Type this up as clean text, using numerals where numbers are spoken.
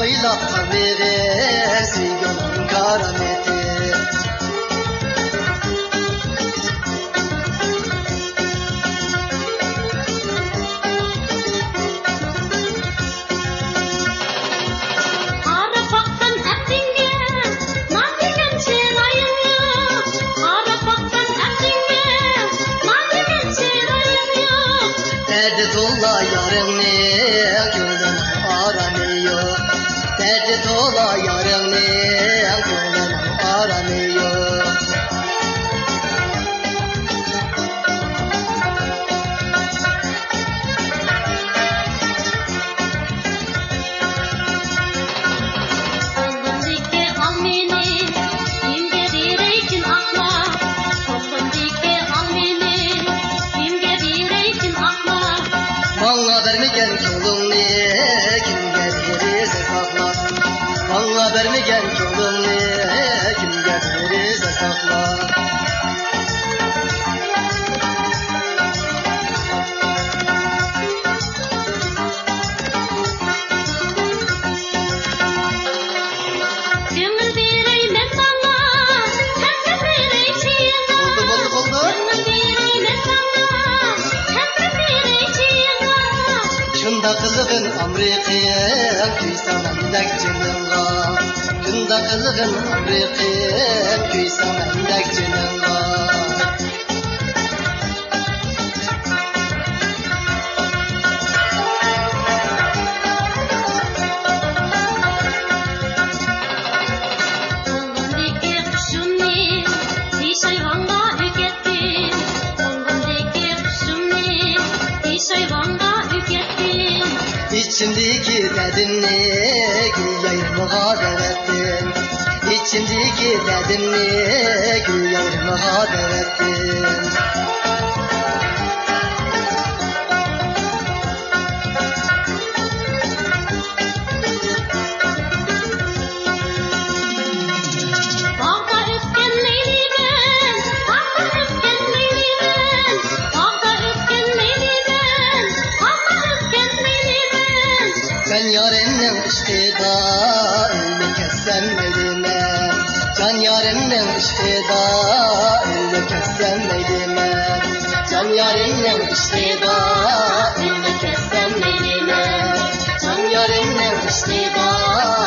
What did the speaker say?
oylap kalbire Sevginin karameti. Derdi tola yarını gönlüm aranıyor. Derdi tola yarını gönlüm aranıyor. Bana vermegen yolunu kimge verirse sakla. Bana vermegen yolunu kimge verirse sakla. Gönül vereyim sana, hem de vereyim sana. Oldu. Gönül vereyim sana, hem de vereyim. Şunda kızgın amriqin küysam endek canınga. Şunda kızgın amriqin küysam endek canınga. Kolumdaki kuşumni diş hayvanga ükettim. Kolumdaki kuşumni diş hayvanga ükettim. İçimdeki derdimni güyayırmağa devettim. İçimdeki derdimni güyayırmağa devettim. Bağda ötken leylimen, bağda ötken leylimen. Bağda ötken leylimen, bağda ötken leylimen. Can yarennem ışkıda elini kessem elime. Can yarennem ışkıda elini kessem elime. Can yarennem ışkıda elini kessem elime. Can yarennem ışkıda